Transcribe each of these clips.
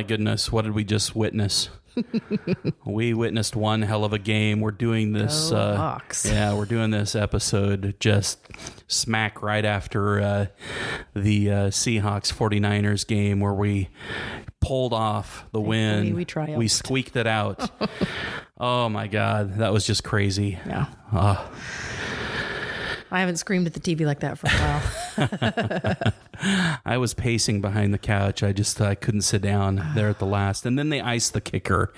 my goodness, what did we just witness? We witnessed one hell of a game. We're doing this we're doing this episode just smack right after the Seahawks 49ers game where we pulled off the win. We squeaked it out. Oh my God, that was just crazy. Yeah. I haven't screamed at the TV like that for a while. I was pacing behind the couch. I couldn't sit down there at the last. And then they iced the kicker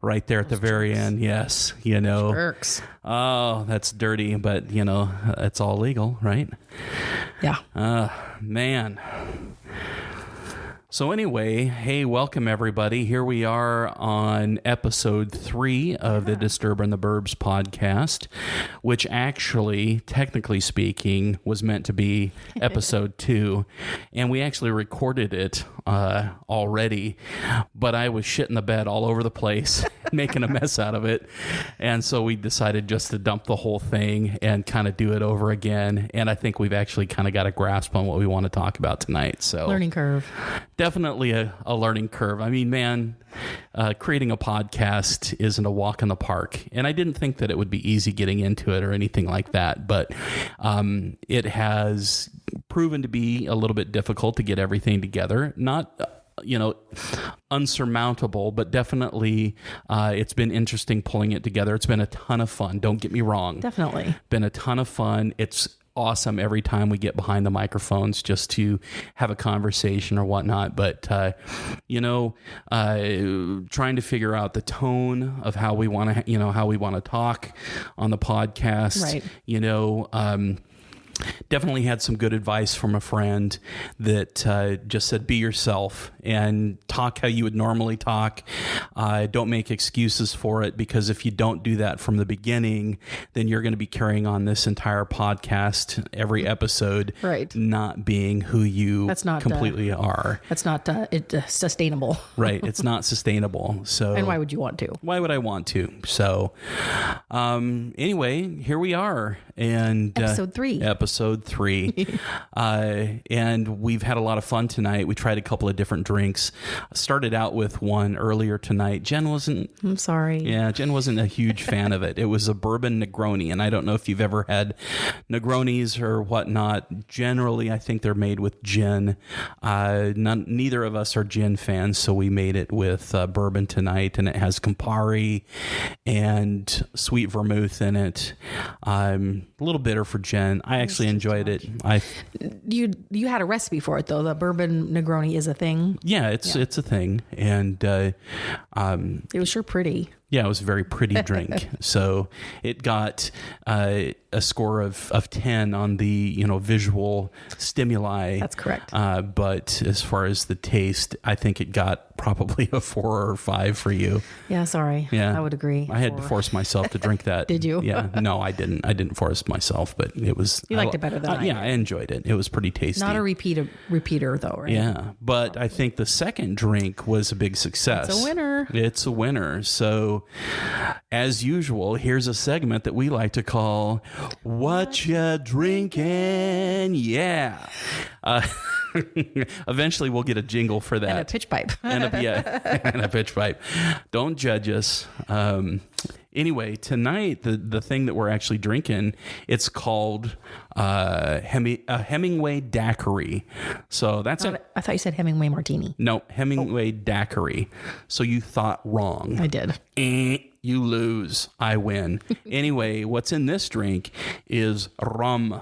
right there at the very end. Yes, Jerks. Oh, that's dirty, but, it's all legal, right? Yeah. Man. So anyway, hey, welcome everybody. Here we are on episode 3 of the Disturbin the Burbs podcast, which actually, technically speaking, was meant to be episode 2. And we actually recorded it already, but I was shitting the bed all over the place, making a mess out of it. And so we decided just to dump the whole thing and kind of do it over again. And I think we've actually kind of got a grasp on what we want to talk about tonight. So learning curve. Definitely a learning curve. I mean, man, creating a podcast isn't a walk in the park. And I didn't think that it would be easy getting into it or anything like that. But it has proven to be a little bit difficult to get everything together. Not unsurmountable, but definitely it's been interesting pulling it together. It's been a ton of fun. Don't get me wrong. Definitely. Been a ton of fun. It's awesome every time we get behind the microphones just to have a conversation or whatnot. But, trying to figure out the tone of how we want to, talk on the podcast, right. Definitely had some good advice from a friend that just said, be yourself and talk how you would normally talk. Don't make excuses for it, because if you don't do that from the beginning, then you're going to be carrying on this entire podcast, every episode, right, not being who you completely are. That's not sustainable. Right. It's not sustainable. So, and why would you want to? Why would I want to? So anyway, here we are. And episode 3. And we've had a lot of fun tonight. We tried a couple of different drinks. Started out with one earlier tonight. Jen wasn't... I'm sorry. Yeah, Jen wasn't a huge fan of it. It was a Bourbon Negroni, and I don't know if you've ever had Negronis or whatnot. Generally, I think they're made with gin. Neither of us are gin fans, so we made it with bourbon tonight, and it has Campari and sweet vermouth in it. A little bitter for Jen. I actually enjoyed it. You had a recipe for it though. The Bourbon Negroni is a thing. Yeah, it's a thing, and it was sure pretty. Yeah, it was a very pretty drink. So it got a score of 10 on the visual stimuli. That's correct. But as far as the taste, I think it got probably a 4 or 5 for you. Yeah, sorry. Yeah, I would agree. I had to force myself to drink that. Did you? Yeah. No, I didn't. I didn't force myself, but it was. You liked it better than I did. Yeah, I enjoyed it. It was pretty tasty. Not a repeater though, right? Yeah, but I think the second drink was a big success. It's a winner. It's a winner. So, as usual, here's a segment that we like to call "What Ya Drinking?" Yeah. Eventually, we'll get a jingle for that. And a pitch pipe. and a pitch pipe. Don't judge us. Anyway, tonight, the thing that we're actually drinking, it's called Hemingway Daiquiri. So that's I thought you said Hemingway Martini. No, Hemingway Daiquiri. So you thought wrong. I did. You lose. I win. Anyway, what's in this drink is rum.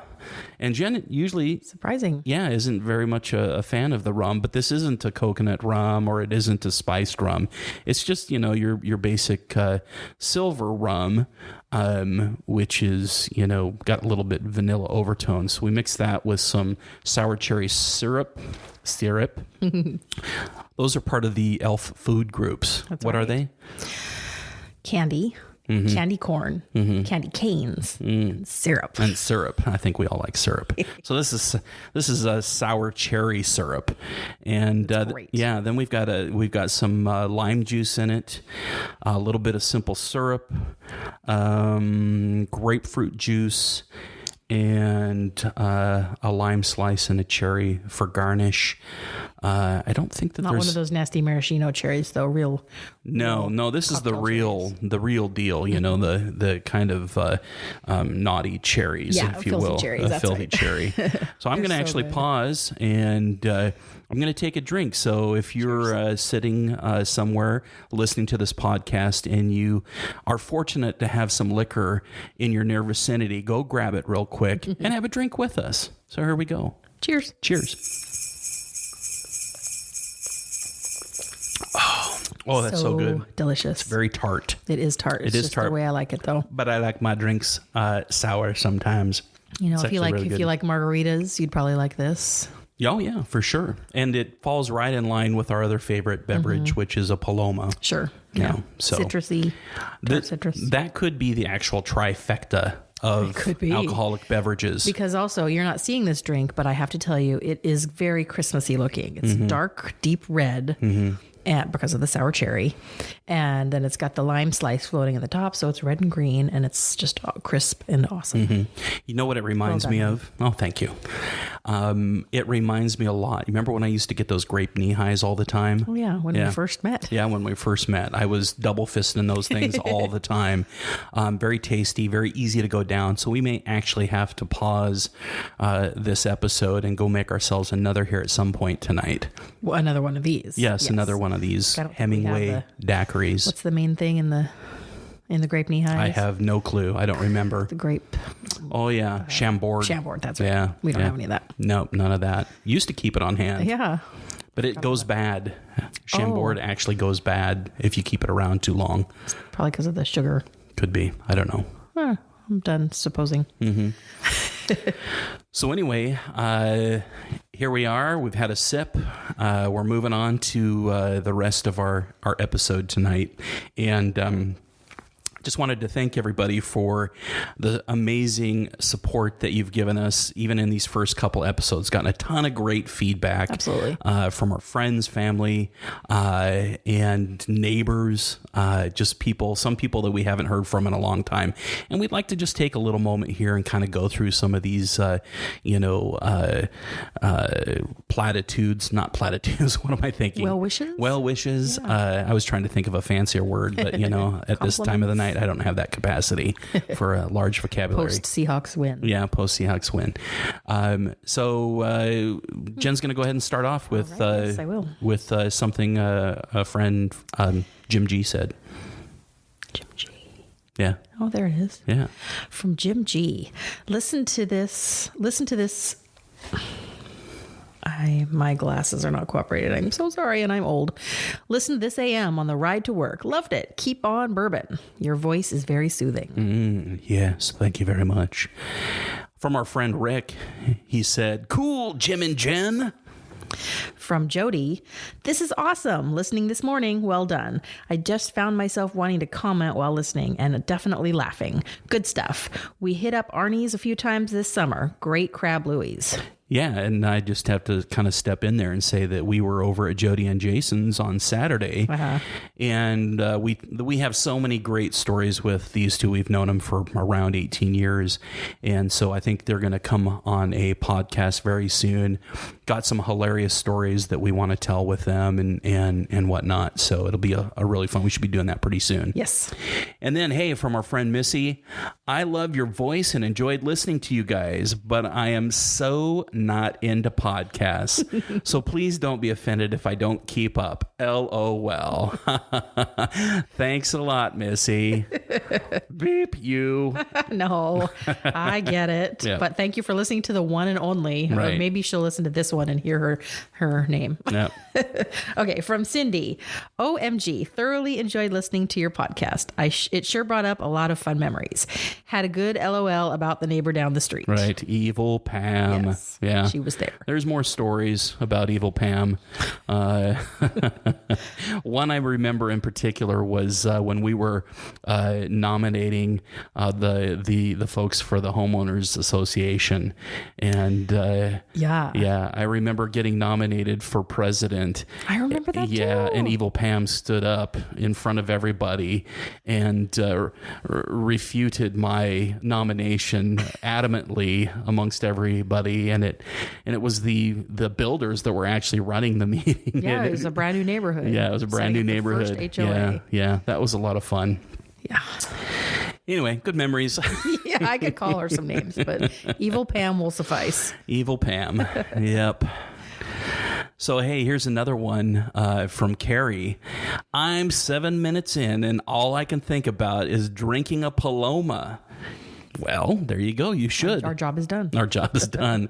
And Jen usually... Surprising. Yeah, isn't very much a fan of the rum, but this isn't a coconut rum or it isn't a spiced rum. It's just, your basic silver rum, which is, got a little bit vanilla overtones. So we mix that with some sour cherry syrup. Those are part of the ELF food groups. That's what right. are they? Candy. Mm-hmm. Candy corn, candy canes, and syrup. And syrup. I think we all like syrup. So this is a sour cherry syrup, and then we've got some lime juice in it, a little bit of simple syrup, grapefruit juice, and a lime slice and a cherry for garnish. I don't think that Not one of those nasty maraschino cherries, though. Real. No, this is the real deal. You know, the kind of naughty cherries, if you will, cherries, a filthy cherry. So I'm going to actually pause, and I'm going to take a drink. So if you're sitting somewhere listening to this podcast and you are fortunate to have some liquor in your near vicinity, go grab it real quick and have a drink with us. So here we go. Cheers. Cheers. Oh, that's so good. Delicious. It's very tart. It is tart. It's just tart. The way I like it, though. But I like my drinks sour sometimes. You know, if you like margaritas, you'd probably like this. Oh, yeah, for sure. And it falls right in line with our other favorite beverage, which is a Paloma. Sure. You know, so citrusy. Citrus. That could be the actual trifecta of alcoholic beverages. Because also, you're not seeing this drink, but I have to tell you, it is very Christmassy looking. It's dark, deep red. And because of the sour cherry, and then it's got the lime slice floating at the top, so it's red and green, and it's just crisp and awesome. You know what it reminds me of? Oh, thank you. It reminds me a lot. You remember when I used to get those grape knee-highs all the time? Oh, yeah, when we first met. Yeah, when we first met. I was double fisting those things all the time. Very tasty, very easy to go down. So we may actually have to pause this episode and go make ourselves another here at some point tonight. Well, another one of these. Yes, another one of these Hemingway daiquiris. What's the main thing in the grape knee-highs? I have no clue. I don't remember. The grape. Oh, yeah. Chambord. Chambord, that's right. Yeah. We don't have any of that. Nope, none of that. Used to keep it on hand. Yeah. But it goes bad. Chambord actually goes bad if you keep it around too long. Probably because of the sugar. Could be. I don't know. I'm done supposing. So anyway, here we are. We've had a sip. We're moving on to the rest of our episode tonight. And just wanted to thank everybody for the amazing support that you've given us, even in these first couple episodes. Gotten a ton of great feedback. Absolutely. From our friends, family, and neighbors, just some people that we haven't heard from in a long time. And we'd like to just take a little moment here and kind of go through some of these, platitudes, not platitudes. What am I thinking? Well wishes? Well wishes. Yeah. I was trying to think of a fancier word, but at this time of the night, I don't have that capacity for a large vocabulary. Post Seahawks win. Yeah, post Seahawks win. So Jen's going to go ahead and start off with yes, I will. With something a friend Jim G said. Jim G. Yeah. Oh, there it is. Yeah. From Jim G. Listen to this. My glasses are not cooperating. I'm so sorry, and I'm old. Listen to this AM on the ride to work. Loved it. Keep on bourbon. Your voice is very soothing. Yes, thank you very much. From our friend Rick, he said, "Cool, Jim and Jen." From Jody, this is awesome. Listening this morning, well done. I just found myself wanting to comment while listening and definitely laughing. Good stuff. We hit up Arnie's a few times this summer. Great crab Louis. Yeah, and I just have to kind of step in there and say that we were over at Jody and Jason's on Saturday, and we have so many great stories with these two. We've known them for around 18 years, and so I think they're going to come on a podcast very soon. Got some hilarious stories that we want to tell with them and whatnot, so it'll be a really fun. We should be doing that pretty soon. Yes. And then, hey, from our friend Missy, I love your voice and enjoyed listening to you guys, but I am so not into podcasts, so please don't be offended if I don't keep up. LOL. Thanks a lot, Missy. Beep you. No, I get it. Yeah. But thank you for listening to the one and only. Right. Or maybe she'll listen to this one and hear her name. Yep. Okay, from Cindy. OMG, thoroughly enjoyed listening to your podcast. It sure brought up a lot of fun memories. Had a good LOL about the neighbor down the street. Right. Evil Pam. Yes. Yeah. She was there. There's more stories about Evil Pam. One I remember in particular was when we were nominating the folks for the Homeowners Association. And I remember getting nominated for president. I remember that too. And Evil Pam stood up in front of everybody and refuted my nomination adamantly amongst everybody, and it was the builders that were actually running the meeting. Yeah, it was a brand new neighborhood. Yeah, it was a brand new neighborhood. First HOA. Yeah, that was a lot of fun. Yeah. Anyway, good memories. Yeah, I could call her some names, but Evil Pam will suffice. Evil Pam. Yep. So, hey, here's another one from Carrie. I'm 7 minutes in, and all I can think about is drinking a Paloma. Well, there you go. You should. Our job is done. Our job is done.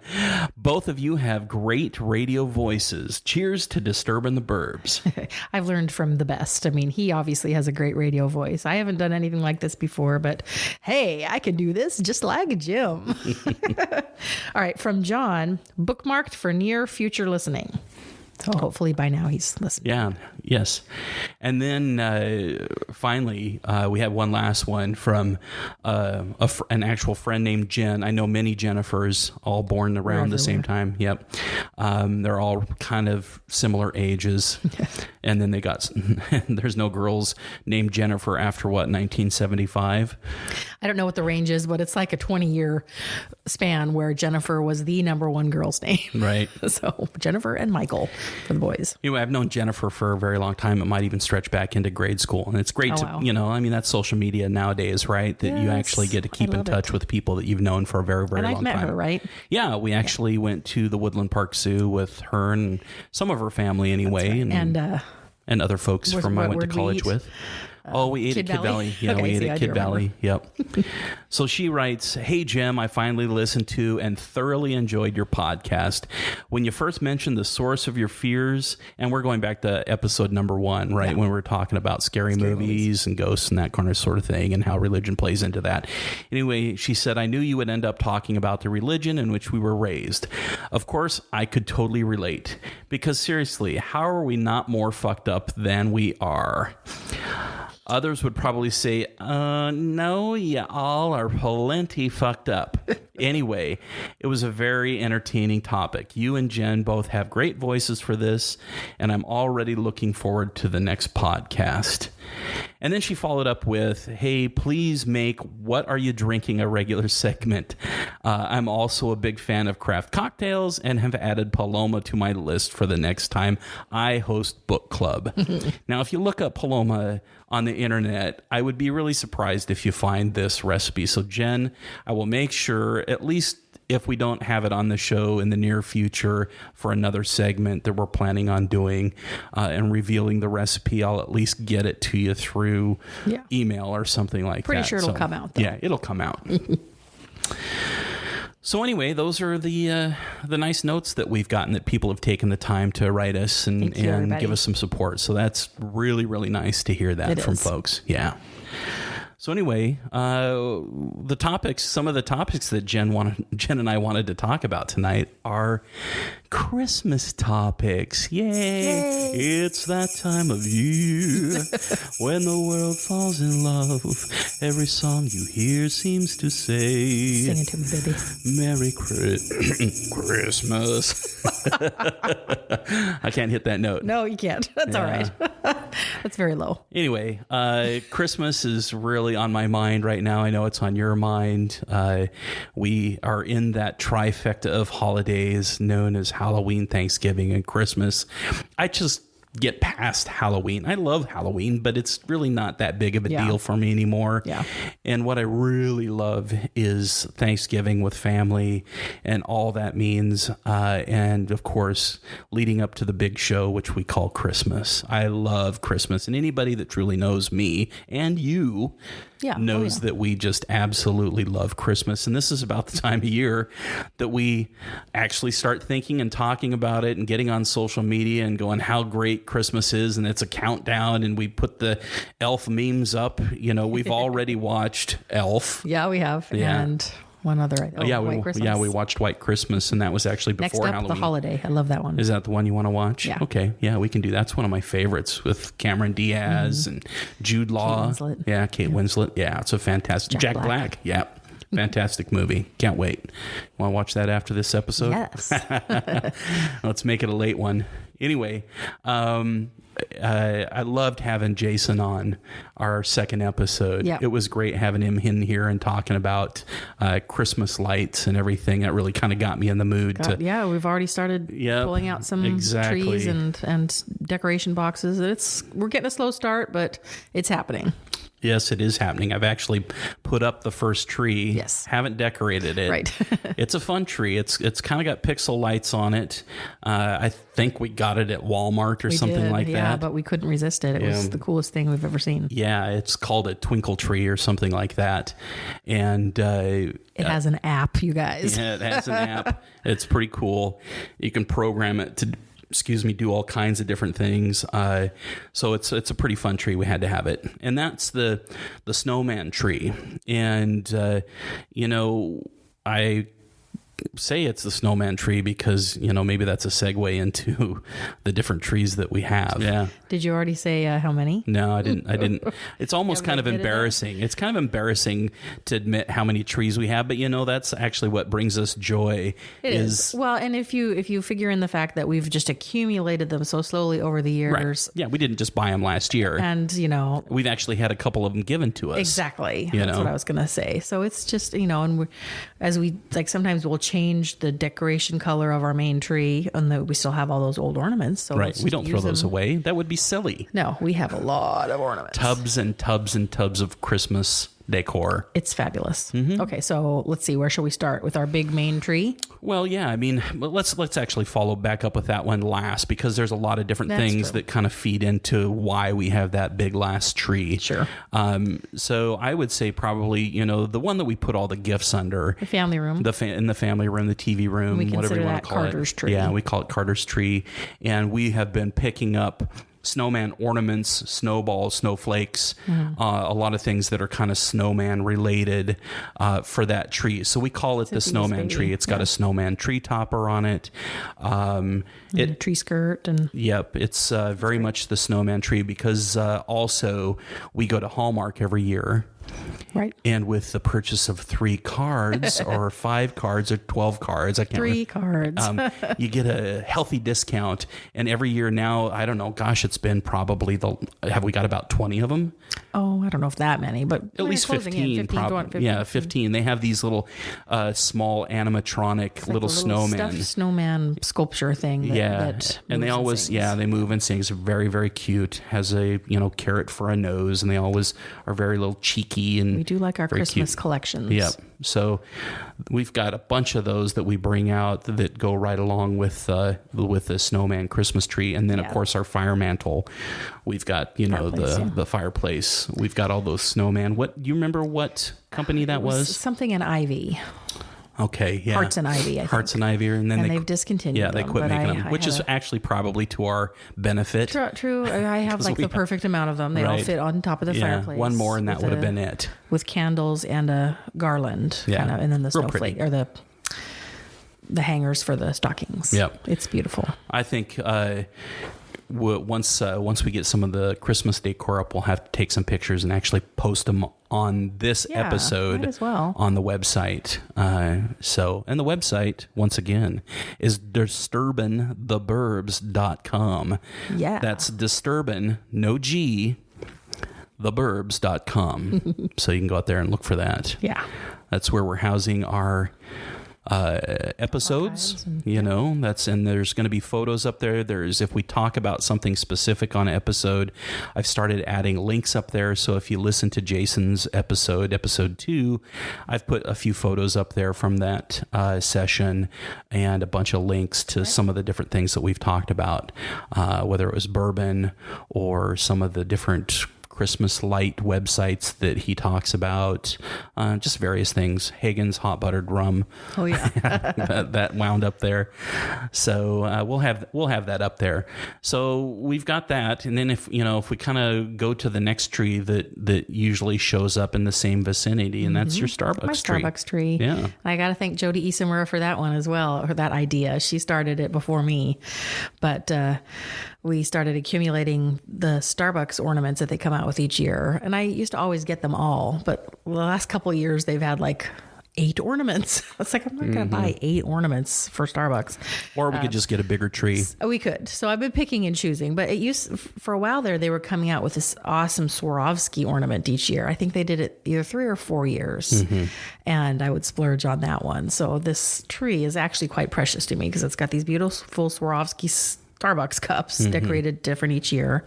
Both of you have great radio voices. Cheers to Disturbin the Burbs. I've learned from the best. I mean, he obviously has a great radio voice. I haven't done anything like this before, but hey, I can do this just like Jim. All right, from John, bookmarked for near future listening. So hopefully by now he's listening. Yeah, yes. And then finally, we have one last one from an actual friend named Jen. I know many Jennifers, all born around the same time. Yep. They're all kind of similar ages. And then they got, there's no girls named Jennifer after what, 1975? I don't know what the range is, but it's like a 20-year span where Jennifer was the number one girl's name. Right. So Jennifer and Michael for the boys. Anyway, I've known Jennifer for a very long time. It might even stretch back into grade school. And it's great to, I mean, that's social media nowadays, right? That you actually get to keep in touch with people that you've known for a very, very long time. And I've met her, right? Yeah, we actually went to the Woodland Park Zoo with her and some of her family anyway. Right. And other folks from I went to college with. We ate at Kid Valley. Yeah, okay, we ate at Kid Valley. Yep. So she writes, "Hey, Jim, I finally listened to and thoroughly enjoyed your podcast. When you first mentioned the source of your fears," and we're going back to episode number 1, right? Yeah. When we were talking about scary movies and ghosts and that kind of sort of thing and how religion plays into that. Anyway, she said, "I knew you would end up talking about the religion in which we were raised. Of course, I could totally relate. Because seriously, how are we not more fucked up than we are?" Others would probably say, no, you all are plenty fucked up. Anyway, it was a very entertaining topic. You and Jen both have great voices for this, and I'm already looking forward to the next podcast. And then she followed up with, "Hey, please make What Are You Drinking a regular segment. I'm also a big fan of craft cocktails and have added Paloma to my list for the next time I host book club." Now, if you look up Paloma on the internet, I would be really surprised if you find this recipe. So, Jen, I will make sure, at least if we don't have it on the show in the near future for another segment that we're planning on doing and revealing the recipe, I'll at least get it to you through email or something like that. Pretty sure it'll come out, though. Yeah, it'll come out. So anyway, those are the nice notes that we've gotten that people have taken the time to write us and give us some support. So that's really, really nice to hear that from folks. Yeah. So anyway, some of the topics that Jen and I wanted to talk about tonight are Christmas topics. Yay! It's that time of year when the world falls in love. Every song you hear seems to say, "Sing it to me, baby. Merry Christmas." I can't hit that note. No, you can't. That's all right. That's very low. Anyway, Christmas is really on my mind right now. I know it's on your mind. We are in that trifecta of holidays known as Halloween, Thanksgiving, and Christmas. I just get past Halloween. I love Halloween, but it's really not that big of a deal for me anymore. Yeah. And what I really love is Thanksgiving with family and all that means. And of course, leading up to the big show, which we call Christmas. I love Christmas. And anybody that truly knows me and you knows that we just absolutely love Christmas. And this is about the time of year that we actually start thinking and talking about it and getting on social media and going how great Christmas is. And it's a countdown and we put the Elf memes up. You know, we've already watched Elf. Yeah, we have. Yeah. And one other. White Christmas. We watched White Christmas, and that was actually before Halloween. Next up, The Holiday. I love that one. Is that the one you want to watch? Yeah. Okay. Yeah, we can do that. That's one of my favorites with Cameron Diaz and Jude Law. Kate Winslet. Yeah, Kate Winslet. Yeah, it's a fantastic. Jack Black. Yeah. Fantastic movie. Can't wait. Want to watch that after this episode? Yes. Let's make it a late one. Anyway, I loved having Jason on our second episode. Yeah. It was great having him in here and talking about Christmas lights and everything. That really kind of got me in the mood. Yeah, we've already started pulling out some trees and decoration boxes. We're getting a slow start, but it's happening. Yes, it is happening. I've actually put up the first tree. Yes. Haven't decorated it. Right. It's a fun tree. It's kind of got pixel lights on it. I think we got it at Walmart or something like that. Yeah, but we couldn't resist it. It was the coolest thing we've ever seen. Yeah, it's called a twinkle tree or something like that. And it has an app, you guys. Yeah, it has an app. It's pretty cool. You can program it to do all kinds of different things. So it's a pretty fun tree. We had to have it. And that's the snowman tree. And, I say it's the snowman tree because, maybe that's a segue into the different trees that we have. Yeah. Did you already say how many? No, I didn't. It's almost kind of embarrassing. It's kind of embarrassing to admit how many trees we have, but that's actually what brings us joy. It is. Well, and if you figure in the fact that we've just accumulated them so slowly over the years. Right. Yeah, we didn't just buy them last year. And, we've actually had a couple of them given to us. Exactly. That's what I was going to say. So it's just, and sometimes we'll change the decoration color of our main tree, and we still have all those old ornaments. So right, we don't throw those away. That would be silly. No, we have a lot of ornaments. Tubs and tubs and tubs of Christmas decor. It's fabulous. Mm-hmm. Okay, so let's see. Where shall we start with our big main tree? Well, yeah. Let's actually follow back up with that one last, because there's a lot of different things that kind of feed into why we have that big last tree. Sure. So I would say probably the one that we put all the gifts under, the family room, in the family room, the TV room, whatever you want to call Carter's it. Tree. Yeah, we call it Carter's tree, and we have been picking up snowman ornaments, snowballs, snowflakes, a lot of things that are kind of snowman related for that tree. So we call it the snowman tree. It's got a snowman tree topper on it. A tree skirt. Yep. It's very much the snowman tree because also we go to Hallmark every year. Right. And with the purchase of 3 cards or 5 cards or 12 cards, I can't 3 cards. You get a healthy discount. And every year now, I don't know, gosh, it's been probably have we got about 20 of them? Oh, I don't know if that many, but at least 15 probably. Yeah, 15. They have these little small animatronic little snowmen. Stuffed snowman sculpture thing. That and they always, they move and sings. Very, very cute. Has a, carrot for a nose, and they always are very little cheeky. And we do like our Christmas collections. Yep. So we've got a bunch of those that we bring out that go right along with the snowman Christmas tree, and then of course our fire mantle. We've got the fireplace. We've got all those snowman. What do you remember? What company that was? Something in Ivy. Okay, yeah. Hearts and Ivy, I think. Hearts and Ivy, and then they've discontinued them. Yeah, they quit making them, which is actually probably to our benefit. True. I have the perfect amount of them. They all fit on top of the fireplace. One more and that would have been it. With candles and a garland, kind of, and then the snowflake or the hangers for the stockings. Yep. It's beautiful. I think once we get some of the Christmas decor up, we'll have to take some pictures and actually post them on this episode as well on the website. And the website, once again, is disturbintheburbs.com. Yeah. That's Disturbin, no G, theburbs.com. So you can go out there and look for that. Yeah. That's where we're housing our episodes, and there's going to be photos up there. If we talk about something specific on an episode, I've started adding links up there. So if you listen to Jason's episode 2, I've put a few photos up there from that session and a bunch of links to some of the different things that we've talked about, whether it was bourbon or some of the different Christmas light websites that he talks about, just various things. Hagen's hot buttered rum. Oh yeah, that wound up there. So we'll have that up there. So we've got that, and then if we kind of go to the next tree that usually shows up in the same vicinity, and that's your Starbucks tree. Starbucks tree. Yeah, I got to thank Jody Isamura for that one as well, or that idea. She started it before me, but we started accumulating the Starbucks ornaments that they come out with each year. And I used to always get them all, but the last couple of years they've had 8 ornaments. It's like, I'm not going to buy 8 ornaments for Starbucks. Or we could just get a bigger tree. We could. So I've been picking and choosing, but for a while there, they were coming out with this awesome Swarovski ornament each year. I think they did it either 3 or 4 years, and I would splurge on that one. So this tree is actually quite precious to me because it's got these beautiful Swarovski Starbucks cups decorated different each year.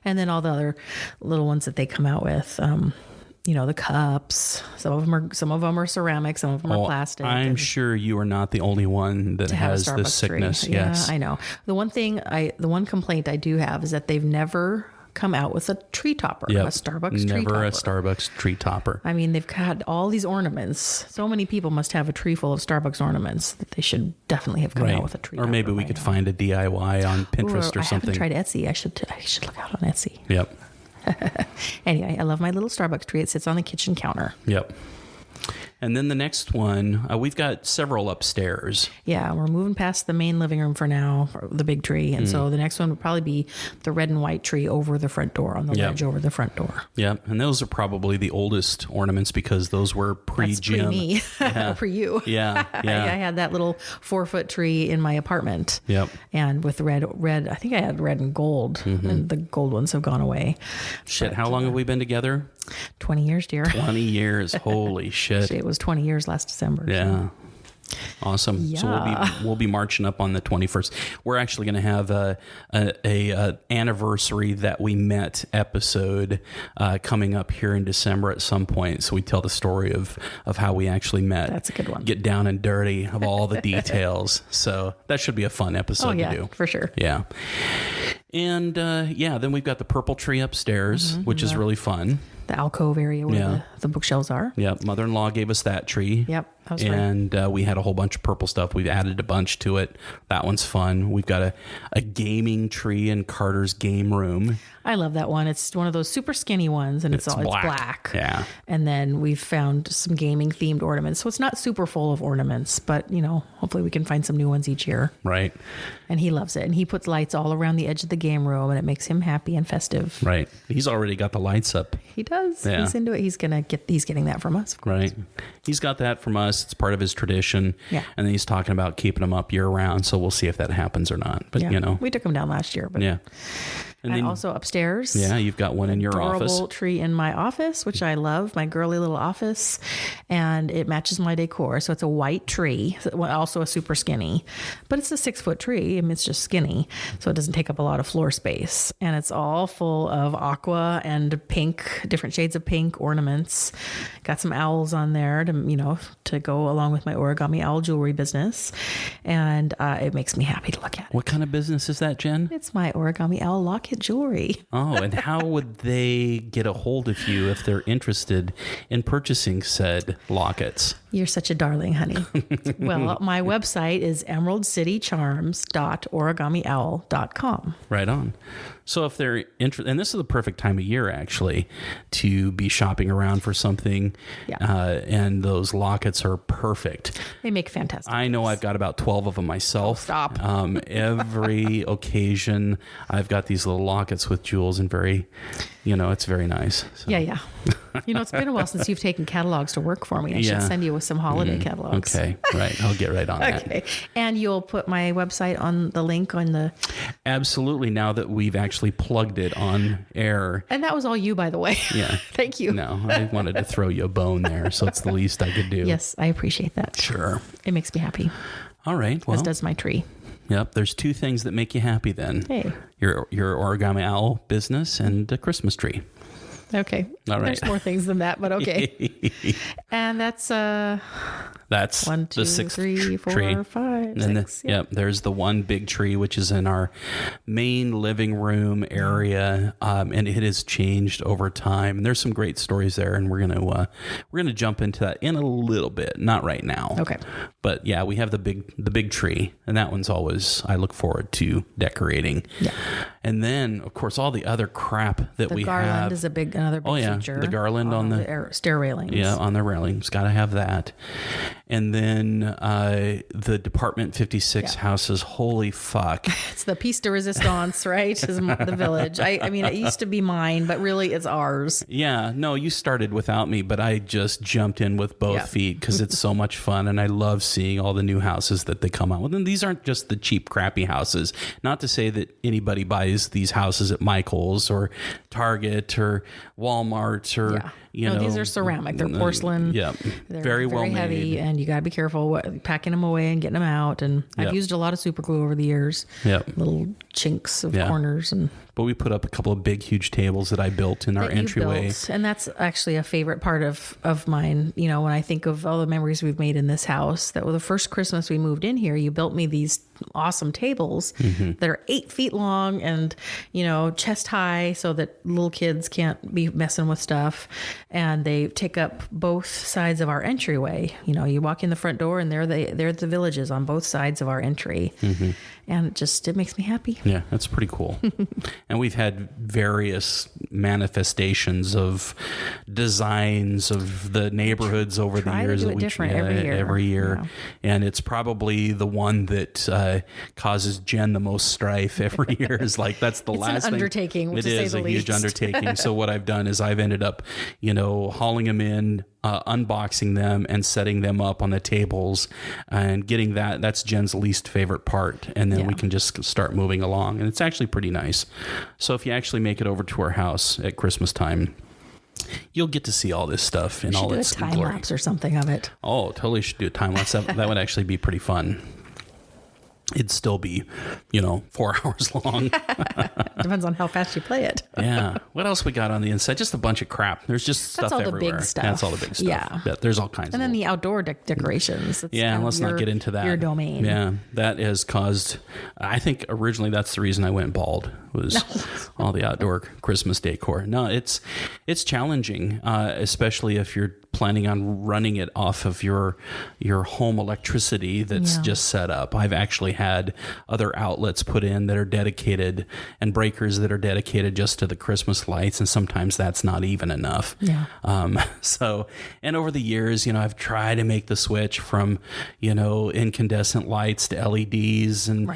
And then all the other little ones that they come out with, the cups, some of them are ceramic, some of them are plastic. I'm sure you are not the only one that has this sickness. Tree. Yes. Yeah, I know. The one complaint I do have is that they've never come out with a tree topper, a Starbucks tree topper. Never a Starbucks tree topper. I mean, they've got all these ornaments. So many people must have a tree full of Starbucks ornaments that they should definitely have come out with a tree topper. Or maybe we could find a DIY on Pinterest or something. I haven't tried Etsy. I should look out on Etsy. Yep. Anyway, I love my little Starbucks tree. It sits on the kitchen counter. Yep. And then the next one, we've got several upstairs. Yeah, we're moving past the main living room for now, the big tree. And so the next one would probably be the red and white tree over the front door, on the ledge over the front door. Yep. And those are probably the oldest ornaments because those were pre-Jim. Pre-me. Yeah. Pre-you. Yeah. Yeah. I had that little 4-foot tree in my apartment. Yep. And with red, I think I had red and gold, and the gold ones have gone away. Shit, how long have we been together? 20 years, dear. 20 years. Holy shit. It was 20 years last December. Yeah. So. Awesome. Yeah. So we'll be marching up on the 21st. We're actually going to have a anniversary that we met episode coming up here in December at some point. So we tell the story of how we actually met. That's a good one. Get down and dirty of all the details. So that should be a fun episode to do. For sure. Yeah. And then we've got the purple tree upstairs, which is really fun. The alcove area where the bookshelves are. Yep. Mother-in-law gave us that tree. Yep. That was and we had a whole bunch of purple stuff. We've added a bunch to it. That one's fun. We've got a gaming tree in Carter's game room. I love that one. It's one of those super skinny ones, and it's black. Yeah. And then we've found some gaming themed ornaments. So it's not super full of ornaments, but hopefully we can find some new ones each year. Right. And he loves it. And he puts lights all around the edge of the game room, and it makes him happy and festive. Right. He's already got the lights up. He does. Yeah. He's into it. He's getting that from us. Right. He's got that from us. It's part of his tradition. Yeah. And then he's talking about keeping them up year round. So we'll see if that happens or not. But we took him down last year. But yeah. And then also upstairs. Yeah, you've got one in your office. Adorable tree in my office, which I love, my girly little office, and it matches my decor. So it's a white tree, also a super skinny, but it's a 6-foot tree. I mean, it's just skinny, so it doesn't take up a lot of floor space. And it's all full of aqua and pink, different shades of pink ornaments. Got some owls on there to go along with my origami owl jewelry business, and it makes me happy to look at. What kind of business is that, Jen? It's my origami owl locket jewelry. Oh, and how would they get a hold of you if they're interested in purchasing said lockets? You're such a darling, honey. Well, my website is emeraldcitycharms.origamiOwl.com. Right on. So if they're interested, and this is the perfect time of year actually to be shopping around for something, and those lockets are perfect. They make fantastic. I know I've got about 12 of them myself. Stop. Every occasion I've got these little lockets with jewels and it's very nice. So. Yeah. It's been a while since you've taken catalogs to work for me. I should send you with some holiday catalogs. Okay, right. I'll get right on that. Okay. And you'll put my website on the link on the... Absolutely, now that we've actually plugged it on air. And that was all you, by the way. Yeah. Thank you. No, I wanted to throw you a bone there, so it's the least I could do. Yes, I appreciate that. Sure. It makes me happy. All right. Well, as does my tree. Yep. There's 2 things that make you happy then. Hey. Your origami owl business and a Christmas tree. Okay. All right. There's more things than that, but okay. And that's 1, 2, the 6th 3, 4, tree. 5, And 6. Yep. There's the one big tree, which is in our main living room area, and it has changed over time. And there's some great stories there, and we're gonna jump into that in a little bit, not right now. Okay. But yeah, we have the big tree, and that one's always I look forward to decorating. Yeah. And then, of course, all the other crap that we have. The garland is another big feature. The garland on the stair railings. Yeah, on the railings. Got to have that. And then the Department 56 houses. Holy fuck. It's the piece de resistance, right? Is the village. I mean, it used to be mine, but really it's ours. Yeah. No, you started without me, but I just jumped in with both feet because it's so much fun. And I love seeing all the new houses that they come out with. And these aren't just the cheap, crappy houses. Not to say that anybody buys these houses at Michael's or Target or Walmart or, these are ceramic. They're porcelain. Yeah. They're very well made. Heavy, and you got to be careful packing them away and getting them out. And I've used a lot of super glue over the years. Yep. Little chinks of corners. But we put up a couple of big, huge tables that I built in our entryway. And that's actually a favorite part of mine. You know, when I think of all the memories we've made in this house, that was the first Christmas we moved in here, you built me these awesome tables that are 8 feet long and, chest high so that little kids can't be messing with stuff. And they take up both sides of our entryway. You walk in the front door and they're the villages on both sides of our entry. And it makes me happy. Yeah, that's pretty cool. And we've had various manifestations of designs of the neighborhoods over the years. To do it different every year. Yeah. And it's probably the one that causes Jen the most strife every year. Is like, that's the last thing. Undertaking. It is a huge undertaking. So what I've done is I've ended up, hauling them in, unboxing them and setting them up on the tables and getting that's Jen's least favorite part. And then we can just start moving along. And it's actually pretty nice. So if you actually make it over to our house at Christmas time, you'll get to see all this stuff in all its glory. Do a time lapse or something of it. Oh, totally should do a time lapse. That would actually be pretty fun. It'd still be, 4 hours long. Depends on how fast you play it. Yeah. What else we got on the inside? Just a bunch of crap. There's just stuff everywhere. That's all the big stuff. That's all the big stuff. Yeah. But there's all kinds and then the outdoor decorations. Let's not get into that. Your domain. Yeah. That has caused, I think originally that's the reason I went bald was all the outdoor Christmas decor. No, it's challenging, especially if you're planning on running it off of your home electricity that's just set up. I've actually had other outlets put in that are dedicated and breakers that are dedicated just to the Christmas lights, and sometimes that's not even enough. Yeah. And over the years, I've tried to make the switch from, incandescent lights to LEDs, and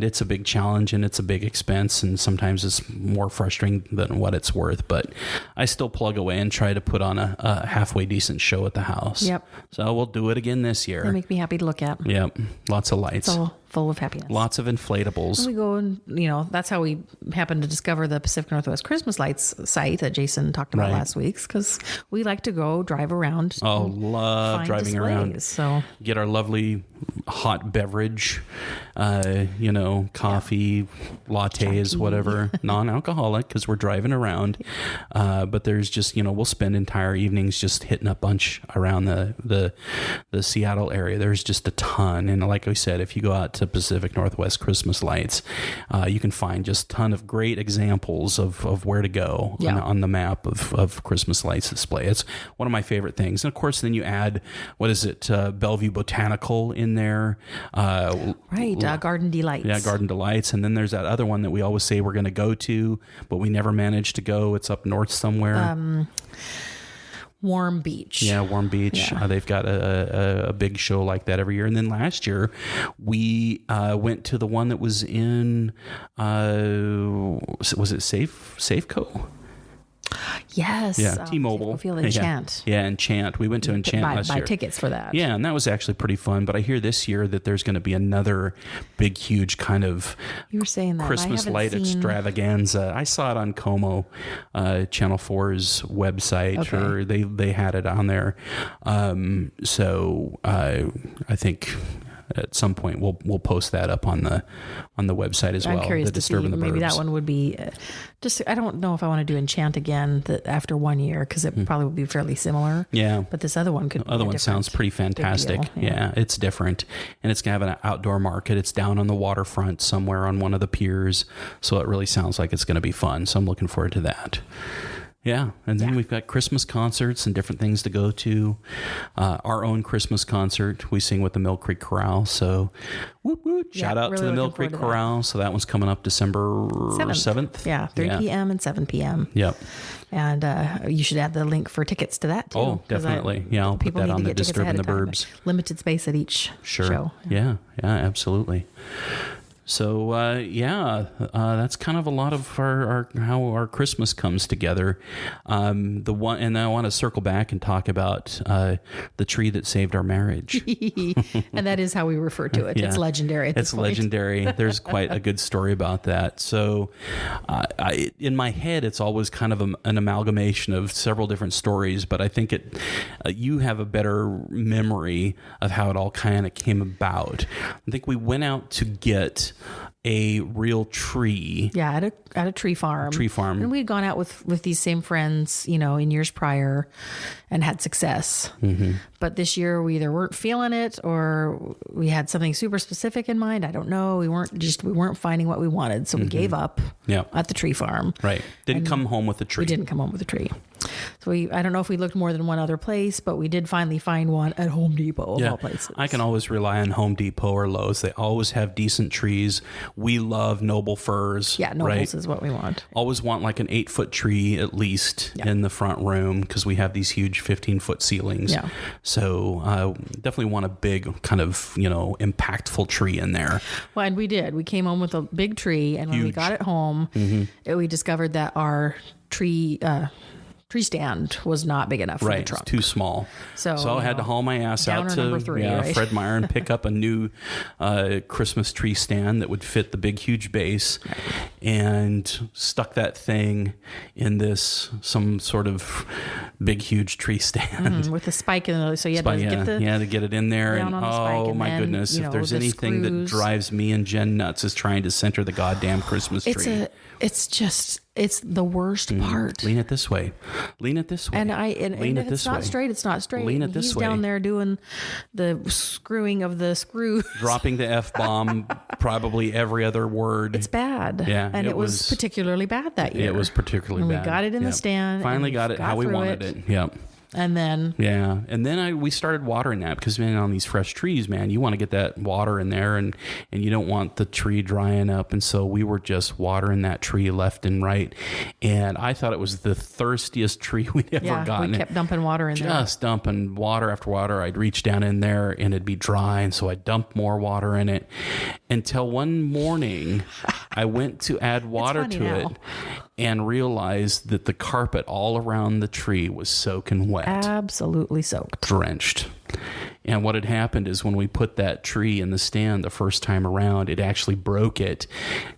it's a big challenge and it's a big expense, and sometimes it's more frustrating than what it's worth. But I still plug away and try to put on a halfway decent show at the house. Yep. So we'll do it again this year. They make me happy to look at. Yep. Lots of lights. It's all full of happiness. Lots of inflatables. And we go and, that's how we happened to discover the Pacific Northwest Christmas lights site that Jason talked about last week, because we like to go drive around. Oh, love driving displays, around. So get our lovely hot beverage, coffee, lattes, whatever, non-alcoholic, because we're driving around. But there's just, we'll spend entire evenings just hitting a bunch around the Seattle area. There's just a ton. And like I said, if you go out to Pacific Northwest Christmas lights, you can find just a ton of great examples of where to go on the map of Christmas lights display. It's one of my favorite things. And of course, then you add, Bellevue Botanical in there. Garden Delights. Yeah, Garden Delights. And then there's that other one that we always say we're going to go to, but we never managed to go. It's up north somewhere. Warm Beach. Yeah, Warm Beach. Yeah. They've got a big show like that every year. And then last year, we went to the one that was in, was it Safeco? Yes. Yeah, T-Mobile. Field Enchant. Yeah, Enchant. We went to Enchant last year. Buy tickets for that. Yeah, and that was actually pretty fun. But I hear this year that there's going to be another big, huge kind of you were saying that. Christmas light extravaganza. I saw it on Como, Channel 4's website, or they had it on there. So I think at some point we'll post that up on the website as well. I'm curious to see. Maybe that one would be just. I don't know if I want to do Enchant again after 1 year, because it probably would be fairly similar. Yeah, but this other one could. The other one sounds pretty fantastic. Yeah, it's different, and it's gonna have an outdoor market. It's down on the waterfront somewhere on one of the piers, so it really sounds like it's gonna be fun. So I'm looking forward to that. Yeah. And then we've got Christmas concerts and different things to go to. Our own Christmas concert. We sing with the Mill Creek Chorale. So whoop, whoop. Shout out really to the Mill looking Creek forward to Chorale. So that one's coming up December 7th. Yeah, 3 p.m. and 7 p.m. Yep. And you should add the link for tickets to that too. Oh, definitely. I'll put that on the Disturbin the Burbs. Limited space at each show. Yeah, absolutely. So that's kind of a lot of how our Christmas comes together. And I want to circle back and talk about the tree that saved our marriage. And that is how we refer to it. Yeah. It's legendary. It's legendary. There's quite a good story about that. So, in my head, it's always kind of an amalgamation of several different stories. But I think you have a better memory of how it all kind of came about. I think we went out to get a real tree. Yeah, at a tree farm. And we'd gone out with these same friends, in years prior and had success. Mm-hmm. But this year we either weren't feeling it or we had something super specific in mind. I don't know. We weren't finding what we wanted. So we gave up at the tree farm. Right. Didn't come home with a tree. We didn't come home with a tree. So I don't know if we looked more than one other place, but we did finally find one at Home Depot of all places. I can always rely on Home Depot or Lowe's. They always have decent trees. We love noble firs. Yeah, nobles is what we want. Always want like an 8-foot tree at least in the front room because we have these huge 15-foot ceilings. Yeah. So definitely want a big kind of, impactful tree in there. Well, and we did. We came home with a big tree, and when we got it home, we discovered that our tree stand was not big enough for the trunk. It's too small. So I had to haul my ass out to Fred Meyer and pick up a new Christmas tree stand that would fit the big, huge base and stuck that thing in some sort of big, huge tree stand. With a spike in it. So you had to get it in there. And oh my goodness, if there's anything that drives me and Jen nuts is trying to center the goddamn Christmas tree. It's the worst part. Lean it this way. Lean it this way. And if it's not straight, it's not straight. Lean it this way. He's down there doing the screwing of the screws. Dropping the F-bomb probably every other word. It's bad. Yeah. And it was particularly bad that year. It was particularly bad. We got it in the stand. Finally got it how we wanted it. Yep. And then we started watering that because, man, on these fresh trees, man, you want to get that water in there and you don't want the tree drying up. And so we were just watering that tree left and right. And I thought it was the thirstiest tree we'd ever gotten. We kept dumping water in there. Just dumping water after water. I'd reach down in there and it'd be dry. And so I'd dump more water in it until one morning I went to add water to it and realized that the carpet all around the tree was soaking wet. Absolutely soaked. Drenched. And what had happened is when we put that tree in the stand the first time around, it actually broke it,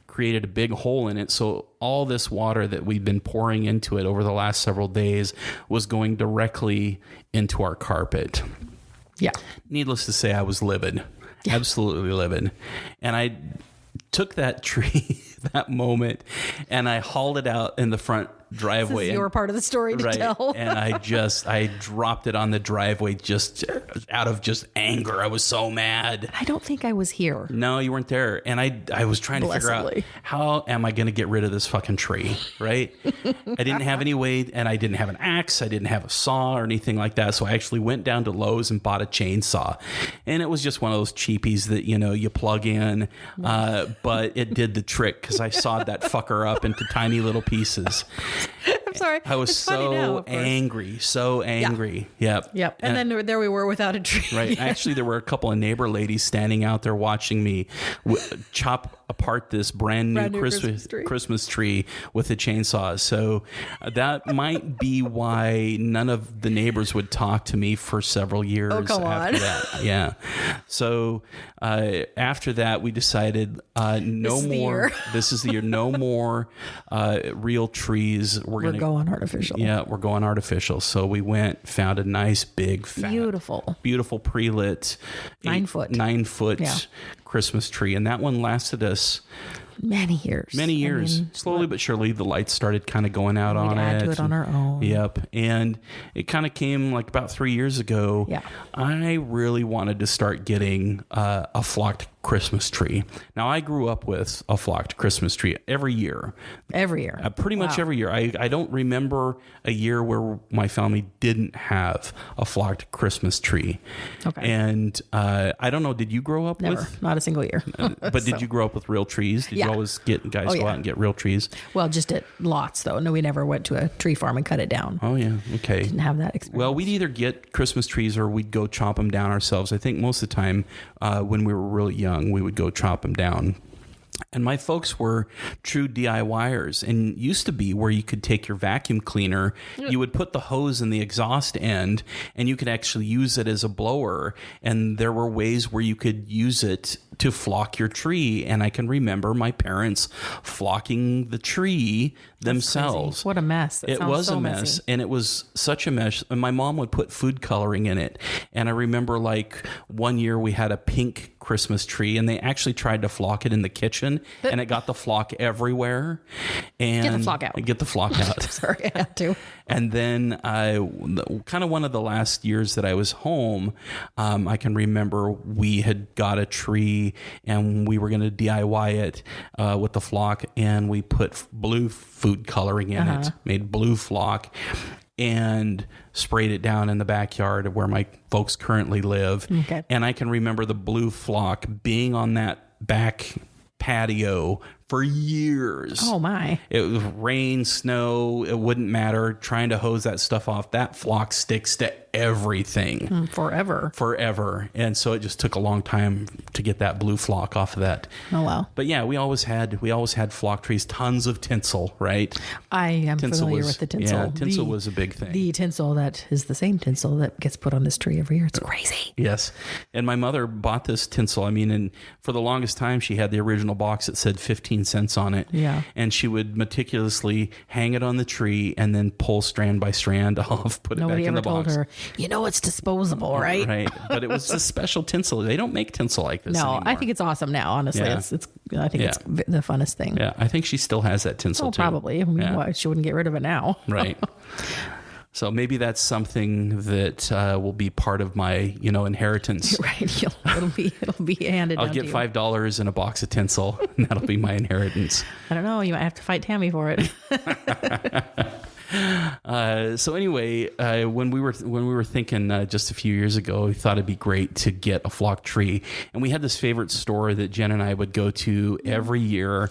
created a big hole in it. So all this water that we'd been pouring into it over the last several days was going directly into our carpet. Yeah. Needless to say, I was livid. Yeah. Absolutely livid. And I took that tree that moment and I hauled it out in the front driveway. This is your part of the story to tell. And I dropped it on the driveway just out of just anger. I was so mad. I don't think I was here. No, you weren't there. And I was trying to figure out how am I going to get rid of this fucking tree, right? I didn't have any way, and I didn't have an axe. I didn't have a saw or anything like that. So I actually went down to Lowe's and bought a chainsaw. And it was just one of those cheapies that, you plug in. But it did the trick because I sawed that fucker up into tiny little pieces. I'm sorry. I was so angry. Yep. And then there we were without a tree. Right. Actually, there were a couple of neighbor ladies standing out there watching me chop apart this brand new Christmas tree with a chainsaw. So that might be why none of the neighbors would talk to me for several years after that. Yeah. So after that, we decided no more. This is the year. No more real trees. We're going artificial. Yeah, we're going artificial. So we found a nice, big, fat, beautiful pre-lit 9 foot Christmas tree. And that one lasted us many years. I mean, slowly but surely, the lights started kind of going out on it. Add to it on our own. Yep. And it kind of came like about 3 years ago. Yeah. I really wanted to start getting a flocked Christmas tree. Now, I grew up with a flocked Christmas tree every year. Every year. Pretty much every year. I don't remember a year where my family didn't have a flocked Christmas tree. Okay. And I don't know, did you grow up Never. with? Not a single year. But did you grow up with real trees? Did you always get guys go out and get real trees? Well, just at lots, though. No, we never went to a tree farm and cut it down. Oh, yeah. Okay. Didn't have that experience. Well, we'd either get Christmas trees or we'd go chop them down ourselves. I think most of the time when we were really young, we would go chop them down. And my folks were true DIYers, and used to be where you could take your vacuum cleaner, you would put the hose in the exhaust end, and you could actually use it as a blower. And there were ways where you could use it to flock your tree. And I can remember my parents flocking the tree themselves. What a mess. It was a mess. Messy. And it was such a mess. And my mom would put food coloring in it. And I remember like one year we had a pink Christmas tree, and they actually tried to flock it in the kitchen, and it got the flock everywhere. And get the flock out. Get the flock out. Sorry, I had to. And then kind of one of the last years that I was home, I can remember we had got a tree and we were going to DIY it with the flock, and we put blue food coloring in it, made blue flock, and sprayed it down in the backyard of where my folks currently live. Okay. And I can remember the blue flock being on that back patio for years. Oh my. It was rain, snow, it wouldn't matter. Trying to hose that stuff off, that flock sticks to everything. Forever. And so it just took a long time to get that blue flock off of that. Oh wow. But yeah, we always had flock trees, tons of tinsel, right? I am familiar with the tinsel. Yeah, tinsel was a big thing. The tinsel that is the same tinsel that gets put on this tree every year. It's crazy. Yes. And my mother bought this tinsel. I mean, and for the longest time she had the original box that said 15 cents on it. Yeah. And she would meticulously hang it on the tree and then pull strand by strand off, put it back in the box. Nobody ever told her, you know, it's disposable, right? Right. But it was a special tinsel. They don't make tinsel like this anymore. I think it's awesome now, honestly. Yeah. I think it's the funnest thing. Yeah. I think she still has that tinsel too. Probably. I mean, why she wouldn't get rid of it now. Right. So maybe that's something that will be part of my, inheritance. Right. It'll be handed down I'll get to you. $5 and a box of tinsel, and that'll be my inheritance. I don't know. You might have to fight Tammy for it. So anyway, when we were thinking just a few years ago, we thought it'd be great to get a flock tree, and we had this favorite store that Jen and I would go to every year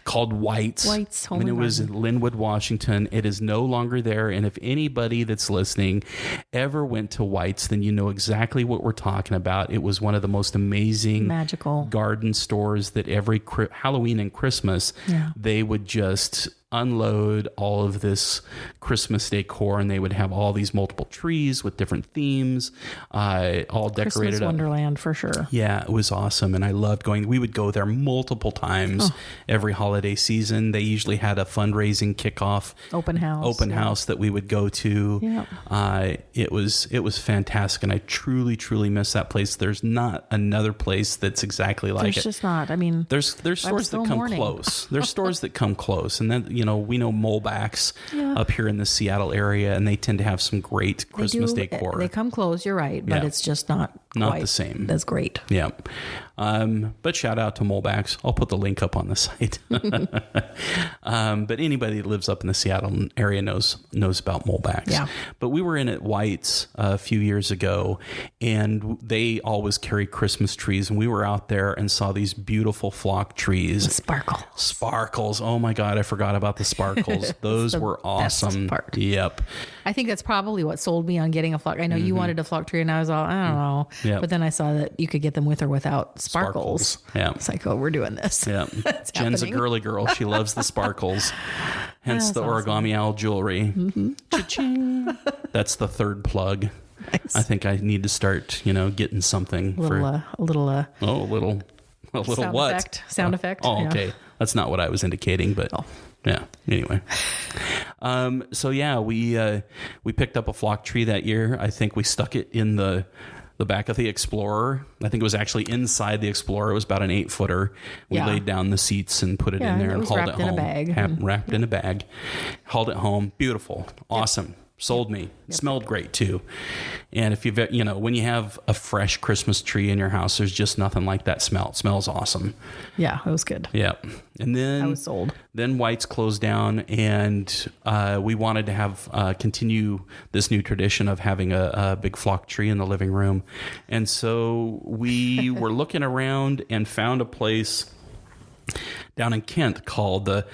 called White's. Home and it was in Linwood, Washington. It is no longer there, and if anybody that's listening ever went to White's, then you know exactly what we're talking about. It was one of the most amazing, magical garden stores that every Halloween and Christmas they would just unload all of this Christmas decor, and they would have all these multiple trees with different themes, all decorated Christmas up. Wonderland for sure. Yeah, it was awesome, and I loved going. We would go there multiple times every holiday season. They usually had a fundraising kickoff open house that we would go to. Yeah. It was fantastic, and I truly miss that place. There's not another place that's exactly like it. There's just not. I mean, there's stores that come close. There's stores that come close, and then we know Molbach's up here in the Seattle area, and they tend to have some great Christmas decor. They come close, you're right, but it's just not the same. That's great. Yeah. But shout out to Molbach's. I'll put the link up on the site. But anybody that lives up in the Seattle area knows about Molbach's. Yeah. But we were in at White's a few years ago, and they always carry Christmas trees, and we were out there and saw these beautiful flock trees. Sparkles. Oh my God, I forgot about the sparkles. Those were awesome. Best part. Yep. I think that's probably what sold me on getting a flock. I know you wanted a flock tree, and I was all, I don't know. Yep. But then I saw that you could get them with or without sparkles. Yeah. It's like, oh, we're doing this. Yeah. Jen's a girly girl. She loves the sparkles. Hence the origami owl jewelry. Mm-hmm. Cha-ching. That's the third plug. Nice. I think I need to start, getting something a little sound effect. Oh, okay. That's not what I was indicating, but yeah. Anyway. So yeah, we picked up a flock tree that year. I think we stuck it in the back of the Explorer. I think it was actually inside the Explorer. It was about an 8-footer. We laid down the seats and put it in there and hauled it home. Wrapped in a bag. Wrapped in a bag. Hauled it home. Beautiful. Awesome. Sold me. It smelled great too. And if you've, when you have a fresh Christmas tree in your house, there's just nothing like that smell. It smells awesome. Yeah, it was good. Yeah. And then I was sold. Then White's closed down, and we wanted to have continue this new tradition of having a big flock tree in the living room. And so we were looking around and found a place down in Kent called the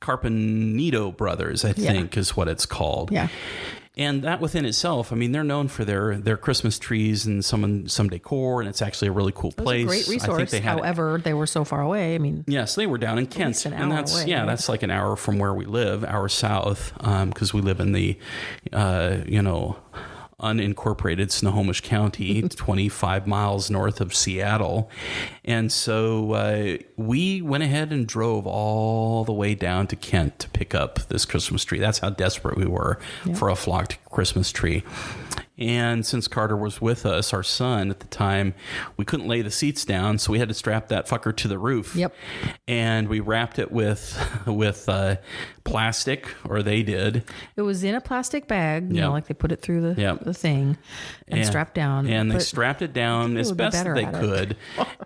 Carpinito Brothers, I think is what it's called. Yeah. And that within itself, I mean, they're known for their Christmas trees and some decor, and it's actually a really cool place. It was a great resource. I think they had However, they were so far away. I mean, yes, they were down in Kent, an and hour that's away, right? that's like an hour from where we live, hour south, because we live in the, unincorporated Snohomish County, 25 miles north of Seattle. And so we went ahead and drove all the way down to Kent to pick up this Christmas tree. That's how desperate we were for a flocked Christmas tree. And since Carter was with us, our son at the time, we couldn't lay the seats down, so we had to strap that fucker to the roof. Yep. And we wrapped it with plastic, or they did. it was in a plastic bag, like they put it through the thing and strapped down. And they strapped it down as best that they could.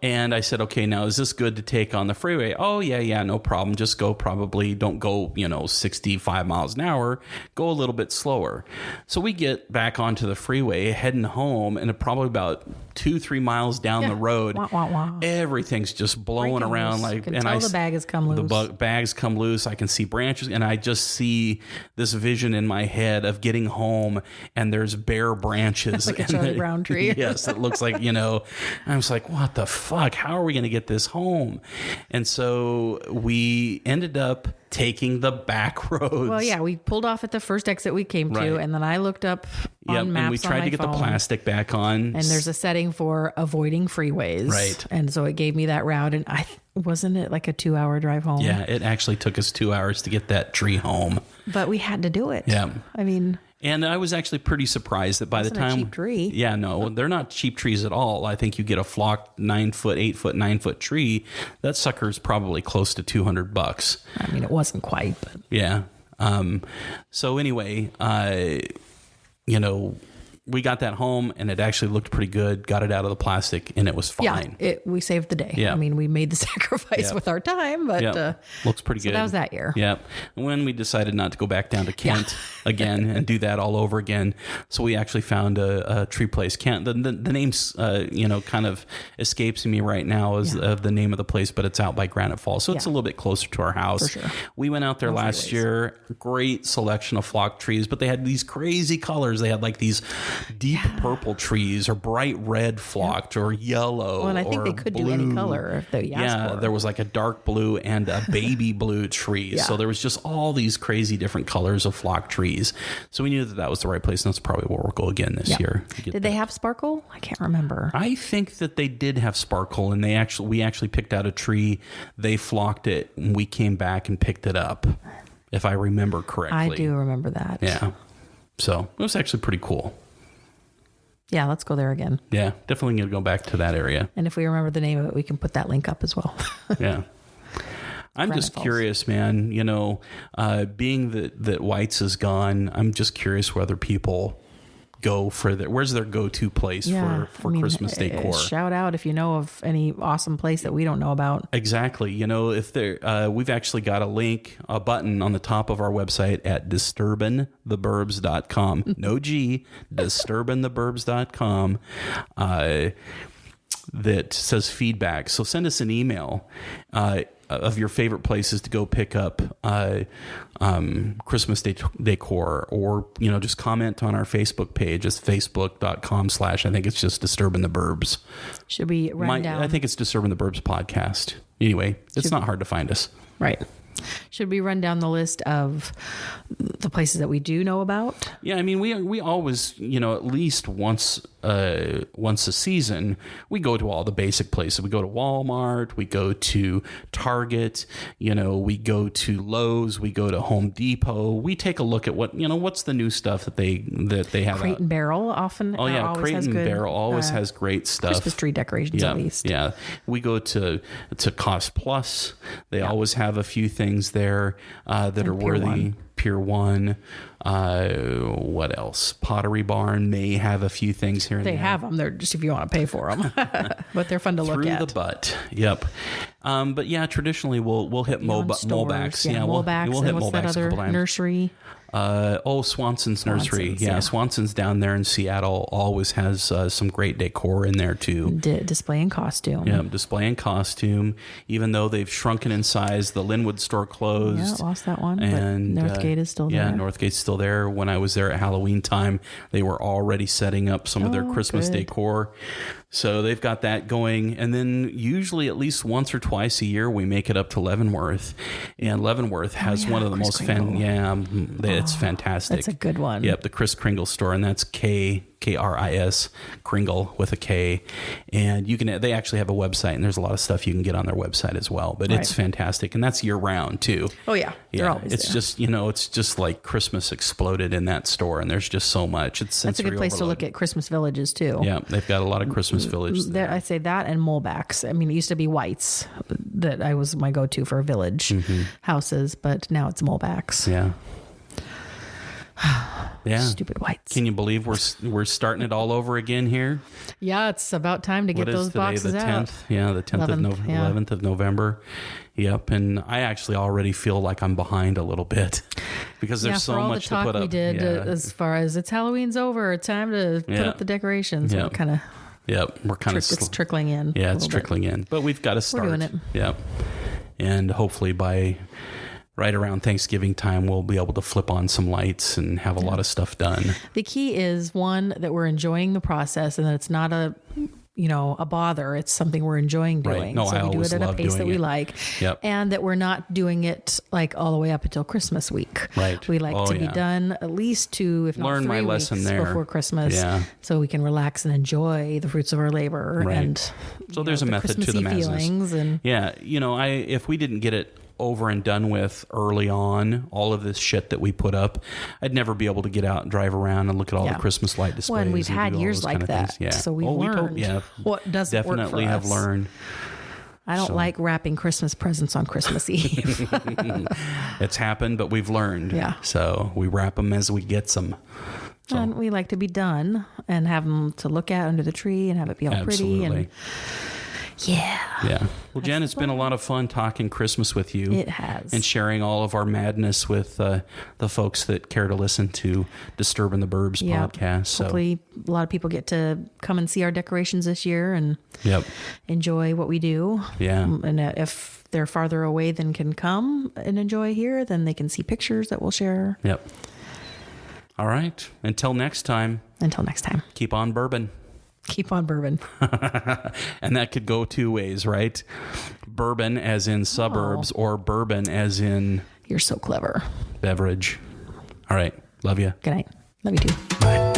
And I said, okay, now is this good to take on the freeway? Oh, yeah, no problem. Just go don't go, 65 miles an hour. Go a little bit slower. So we get back onto the freeway heading home, and probably about 2-3 miles down the road, wah, wah, wah. Everything's just blowing Breaking around loose. like, You can tell the bag has come loose. The bags come loose. I can see branches, and I just see this vision in my head of getting home, and there's bare branches, like a Charlie Brown tree. Yes, it looks like I was like, what the fuck? How are we going to get this home? And so we ended up taking the back roads. Well, yeah, we pulled off at the first exit we came to, and then I looked up on maps and we tried on my to get phone, the plastic back on. and there's a setting for avoiding freeways. Right. And so it gave me that route, and wasn't it like a 2-hour drive home? Yeah, it actually took us 2 hours to get that tree home. But we had to do it. Yeah. I mean... And I was actually pretty surprised that by the time... a cheap tree. Yeah, no, they're not cheap trees at all. I think you get a flocked 9-foot, 8-foot, 9-foot tree. That sucker's probably close to $200. I mean, it wasn't quite, but... Yeah. So anyway, we got that home, and it actually looked pretty good. Got it out of the plastic, and it was fine. Yeah, we saved the day. Yeah. I mean, we made the sacrifice with our time, but looks pretty good. So that was that year. Yeah. When we decided not to go back down to Kent again and do that all over again, so we actually found a tree place. Kent. The name's kind of escapes me right now as of the name of the place, but it's out by Granite Falls, so it's a little bit closer to our house. For sure. We went out there last year. Great selection of flock trees, but they had these crazy colors. They had like these deep purple trees, or bright red flocked, or yellow. Well, and I think or they could blue. do any color if they asked for it. There was like a dark blue and a baby blue tree. So there was just all these crazy different colors of flock trees. So we knew that was the right place, and that's probably where we'll go again this year. Did they have sparkle? I can't remember. I think that they did have sparkle, and we actually picked out a tree. They flocked it, and we came back and picked it up, if I remember correctly. I do remember that. Yeah. So it was actually pretty cool. Yeah, let's go there again. Yeah, definitely going to go back to that area. And if we remember the name of it, we can put that link up as well. Yeah. I'm just curious, man, being that White's is gone, I'm just curious whether people go for where's their go-to place for Christmas decor. Shout out if you know of any awesome place that we don't know about. Exactly. If there, we've actually got a button on the top of our website at disturbintheburbs.com. No G, disturbintheburbs.com. That says feedback. So send us an email of your favorite places to go pick up Christmas decor, or just comment on our Facebook page. It's facebook.com/ I think it's just Disturbin the Burbs. Should we run down? I think it's Disturbin the Burbs podcast. Anyway, it's not hard to find us. Right. Should we run down the list of the places that we do know about? Yeah, I mean, we always, at least once a season, we go to all the basic places. We go to Walmart, we go to Target, we go to Lowe's, we go to Home Depot. We take a look at what's the new stuff that they have. Crate and Barrel often. Oh yeah, Crate and Barrel always has great stuff. Christmas tree decorations, at least. Yeah, we go to Cost Plus. They always have a few things there that are worthy. Pier 1. what else? Pottery Barn may have a few things here and They there. have them. They're just if you want to pay for them. But they're fun to look at. Through the butt. Yep. But yeah, traditionally we'll hit Molbach's. Yeah, Molbach's. We'll hit and what's that Molbach's a other couple times. Nursery? Swanson's Nursery. Swanson's, Yeah, yeah. Swanson's down there in Seattle always has some great decor in there too. Display and costume. Yeah, display and costume. Even though they've shrunken in size, the Linwood store closed. Yeah, lost that one. And but Northgate is still there. Yeah, Northgate's still there. When I was there at Halloween time, they were already setting up some of their Christmas good. decor. So they've got that going. And then usually at least once or twice a year, we make it up to Leavenworth. And Leavenworth has one of the Kris most Kringle. it's fantastic. That's a good one. Yep, the Kris Kringle store, and that's Kris Kringle with a K. And they actually have a website, and there's a lot of stuff you can get on their website as well. But it's fantastic, and that's year round too. Oh yeah, they're always it's there. just it's just like Christmas exploded in that store, and there's just so much. It's That's a good place to look at Christmas villages too. Yeah, they've got a lot of Christmas villages there. I say that and Molbach's. I mean, it used to be White's that I was my go-to for village houses, but now it's Molbach's. Yeah. Yeah. Stupid Whites. Can you believe we're starting it all over again here? Yeah, it's about time to get What those is today? boxes The 10th? out. Yeah, the 10th 11th of November. Yep, and I actually already feel like I'm behind a little bit because there's so for all much the talk to put up. we did as far as it's Halloween's over, it's time to put up the decorations. Yeah. So kind of Yep, we're kind of it's trickling in. Yeah, it's trickling in, but we've got to start. We're doing it. Yep, and hopefully by right around Thanksgiving time, we'll be able to flip on some lights and have a lot of stuff done. The key is one that we're enjoying the process and that it's not a bother. It's something we're enjoying doing. Right. No, so I we do always it at a love pace that doing we it. like. Yep. And that we're not doing it like all the way up until Christmas week. Right. We like to be done at least 2, if not Learn 3 my weeks lesson there. before Christmas. Yeah. So we can relax and enjoy the fruits of our labor. Right. And So there's a method to the Christmassy madness. feelings and Yeah, if we didn't get it over and done with early on, all of this shit that we put up, I'd never be able to get out and drive around and look at all the Christmas light displays. when we've and had do all years those like kind of that. things. Yeah. So we've learned what doesn't work for definitely have us. learned. I don't like wrapping Christmas presents on Christmas Eve. It's happened, but we've learned. Yeah. So we wrap them as we get them. So, And we like to be done and have them to look at under the tree and have it be all pretty. And yeah. Well, Jen, it's been a lot of fun talking Christmas with you. It has. And sharing all of our madness with the folks that care to listen to Disturbin the Burbs podcast. So hopefully a lot of people get to come and see our decorations this year and enjoy what we do. Yeah. And if they're farther away than can come and enjoy here, then they can see pictures that we'll share. Yep. All right. Until next time. Keep on bourbon. And that could go 2 ways, right? Bourbon as in suburbs or bourbon as in... You're so clever. Beverage. All right. Love you. Good night. Love you too. Bye.